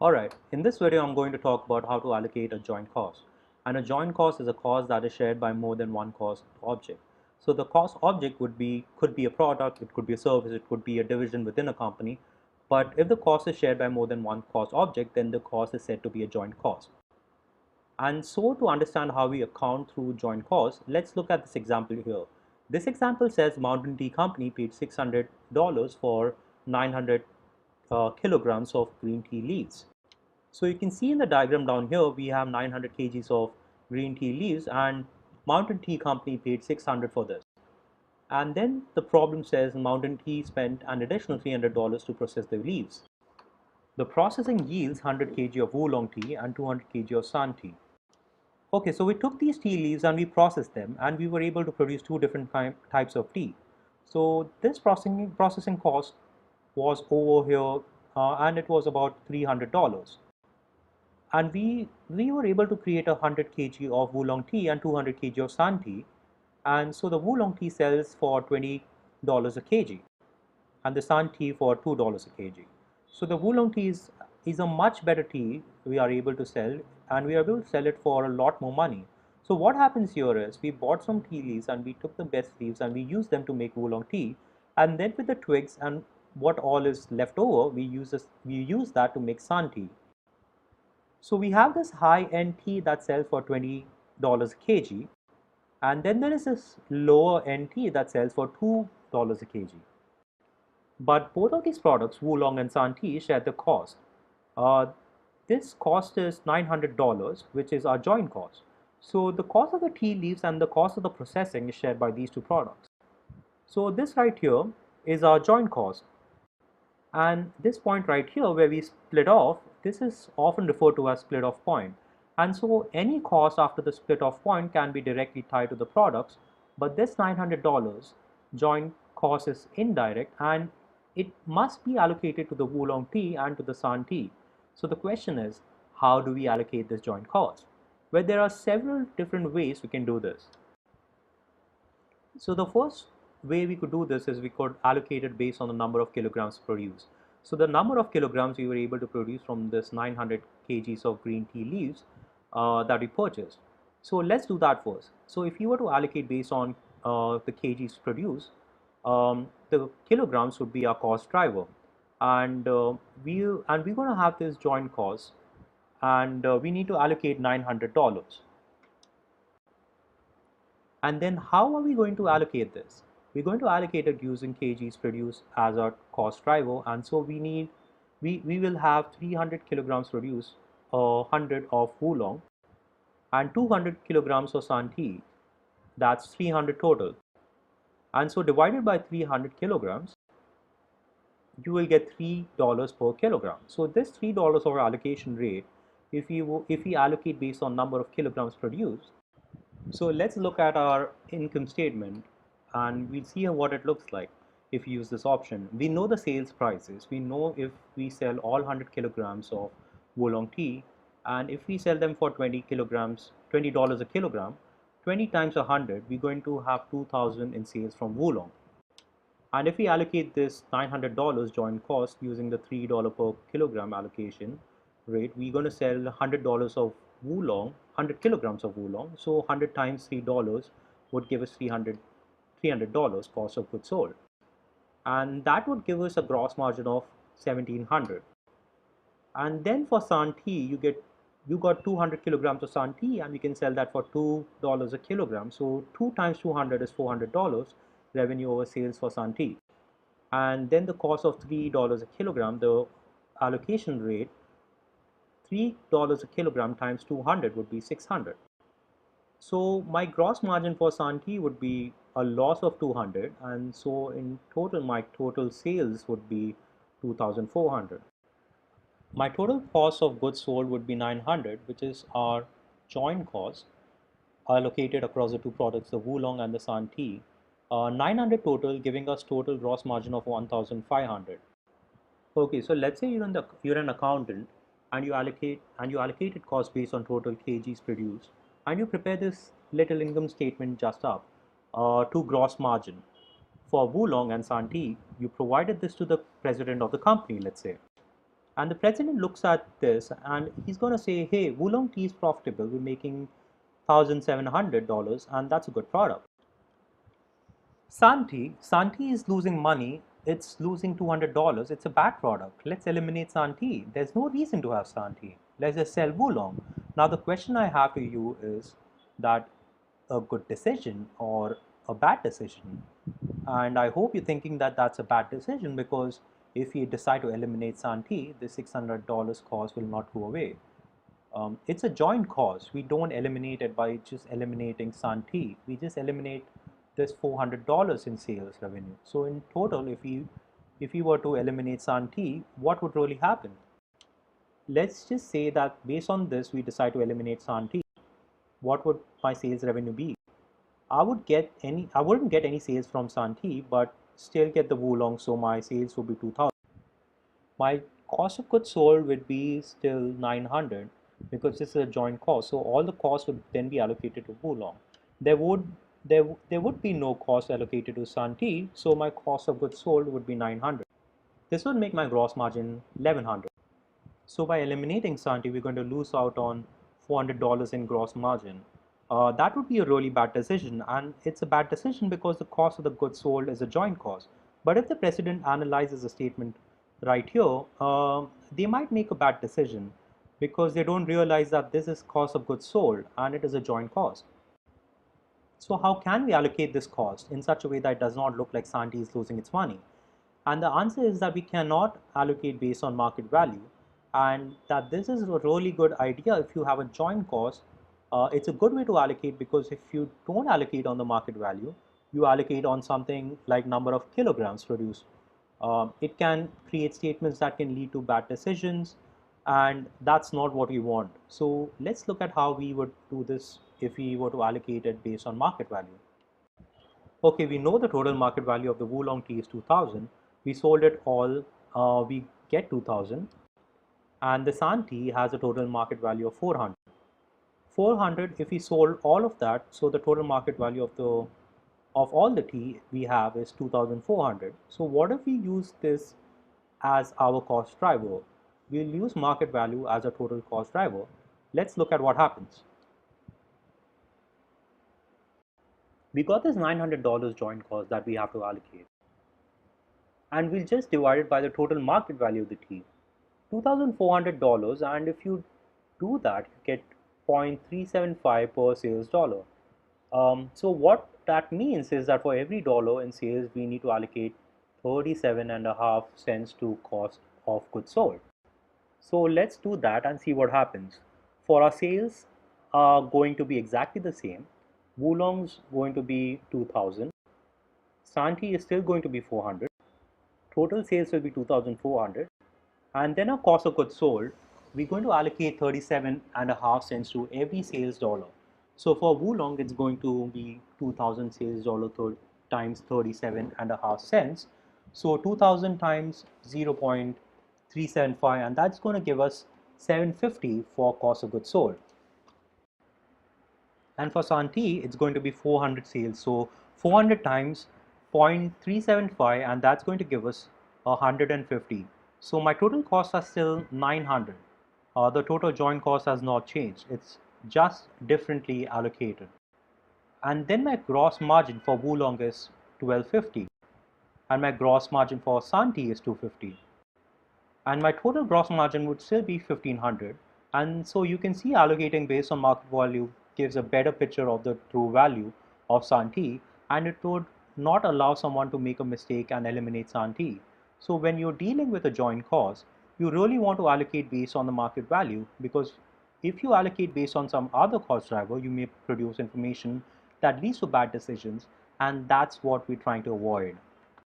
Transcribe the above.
Alright, in this video I'm going to talk about how to allocate a joint cost. And a joint cost is a cost that is shared by more than one cost object. So the cost object could be a product, it could be a service, it could be a division within a company. But if the cost is shared by more than one cost object, then the cost is said to be a joint cost. And so to understand how we account through joint costs, let's look at this example here. This example says Mountain Tea Company paid $600 for 900 kilograms of green tea leaves. So you can see in the diagram down here, we have 900 kgs of green tea leaves and Mountain Tea Company paid 600 for this. And then the problem says Mountain Tea spent an additional $300 to process the leaves. The processing yields 100 kg of oolong tea and 200 kg of san tea. Okay, so we took these tea leaves and we processed them and we were able to produce two different types of tea. So this processing cost was over here and it was about $300. And we were able to create 100 kg of oolong tea and 200 kg of san tea, and so the oolong tea sells for $20 a kg and the san tea for $2 a kg. So the oolong tea is a much better tea we are able to sell, and we are able to sell it for a lot more money. So what happens here is we bought some tea leaves and we took the best leaves and we used them to make oolong tea, and then with the twigs and what all is left over, we use that to make san tea. So we have this high-end tea that sells for $20 a kg, and then there is this lower-end tea that sells for $2 a kg. But both of these products, Oolong and San Tea, share the cost. Uh, this cost is $900, which is our joint cost. So the cost of the tea leaves and the cost of the processing is shared by these two products. So this right here is our joint cost. And this point right here where we split off, this is often referred to as split off point. And so any cost after the split off point can be directly tied to the products, but this $900 joint cost is indirect and it must be allocated to the oolong tea and to the san tea. So the question is, how do we allocate this joint cost? Well, there are several different ways we can do this. So the first way we could do this is we could allocate it based on the number of kilograms produced. So the number of kilograms we were able to produce from this 900 kgs of green tea leaves that we purchased. So let's do that first. So if you were to allocate based on the kgs produced, the kilograms would be our cost driver, and we're going to have this joint cost, and we need to allocate $900. And then how are we going to allocate this? We're going to allocate it using kgs produced as our cost driver, and so we will have 300 kilograms produced, 100 of oolong, and 200 kilograms of san tea. That's 300 total. And so divided by 300 kilograms, you will get $3 per kilogram. So this $3 of our allocation rate, if we allocate based on number of kilograms produced. So let's look at our income statement and we'll see what it looks like if we use this option. We know the sales prices. We know if we sell all 100 kilograms of oolong tea, and if we sell them for 20 kilograms, $20 a kilogram, 20 times 100, we're going to have 2,000 in sales from oolong. And if we allocate this $900 joint cost using the $3 per kilogram allocation rate, we're going to sell $100 of oolong, 100 kilograms of oolong. So 100 times $3 would give us $300 cost of goods sold. And that would give us a gross margin of 1700. And then for san tea, you got 200 kilograms of san tea and we can sell that for $2 a kilogram. So 2 times 200 is $400 revenue over sales for san tea. And then the cost of $3 a kilogram, the allocation rate, $3 a kilogram times 200 would be 600. So my gross margin for san tea would be a loss of 200, and so in total my total sales would be 2400. My total cost of goods sold would be 900, which is our joint cost allocated across the two products, the oolong and the san tea. 900 total, giving us total gross margin of 1500. Okay, so let's say you're an accountant and you allocated cost based on total kgs produced, and you prepare this little income statement just up to gross margin. For oolong and san tea, you provided this to the president of the company, let's say. And the president looks at this and he's going to say, hey, Wulong tea is profitable. We're making $1,700 and that's a good product. Santi is losing money. It's losing $200. It's a bad product. Let's eliminate Santi. There's no reason to have Santi. Let's just sell Wulong. Now the question I have to you is that a good decision or a bad decision? And I hope you're thinking that that's a bad decision, because if you decide to eliminate Santi, the $600 cost will not go away. It's a joint cost. We don't eliminate it by just eliminating Santi. We just eliminate this $400 in sales revenue. So in total, if we were to eliminate Santi, what would really happen? Let's just say that based on this, we decide to eliminate Santi. What would my sales revenue be? I wouldn't get any sales from Santi, but still get the Wulong, so my sales would be 2000. My cost of goods sold would be still 900, because this is a joint cost. So all the costs would then be allocated to Wulong. There would there would be no cost allocated to Santi, so my cost of goods sold would be 900. This would make my gross margin 1100. So by eliminating Santi, we're going to lose out on $400 in gross margin. That would be a really bad decision, and it's a bad decision because the cost of the goods sold is a joint cost. But if the president analyzes the statement right here, they might make a bad decision because they don't realize that this is cost of goods sold and it is a joint cost. So how can we allocate this cost in such a way that it does not look like Santi is losing its money? And the answer is that we cannot allocate based on market value, and that this is a really good idea if you have a joint cost. It's a good way to allocate, because if you don't allocate on the market value, you allocate on something like number of kilograms produced. It can create statements that can lead to bad decisions, and that's not what we want. So let's look at how we would do this if we were to allocate it based on market value. Okay, we know the total market value of the Wulong tea is 2000. We sold it all, we get 2000, and the Santi has a total market value of 400. 400, if we sold all of that, so the total market value of all the tea we have is 2400. So what if we use this as our cost driver? We'll use market value as a total cost driver. Let's look at what happens. We got this $900 joint cost that we have to allocate, and we'll just divide it by the total market value of the tea, $2,400, and if you do that, you get 0.375 per sales dollar. So what that means is that for every dollar in sales, we need to allocate 37.5 cents to cost of goods sold. So let's do that and see what happens. For our sales are going to be exactly the same. Wulong's going to be 2000. Santi is still going to be 400. Total sales will be 2400. And then our cost of goods sold, we're going to allocate 37.5 cents to every sales dollar. So for Wulong, it's going to be 2000 sales dollar times 37.5 cents. So 2000 times 0.375, and that's going to give us 750 for cost of goods sold. And for Santi, it's going to be 400 sales. So 400 times 0.375, and that's going to give us 150. So my total costs are still 900. The total joint cost has not changed. It's just differently allocated. And then my gross margin for Wulong is 1250. And my gross margin for Santi is 250. And my total gross margin would still be 1500. And so you can see allocating based on market value gives a better picture of the true value of Santi, and it would not allow someone to make a mistake and eliminate Santi. So when you're dealing with a joint cost, you really want to allocate based on the market value, because if you allocate based on some other cost driver, you may produce information that leads to bad decisions, and that's what we're trying to avoid.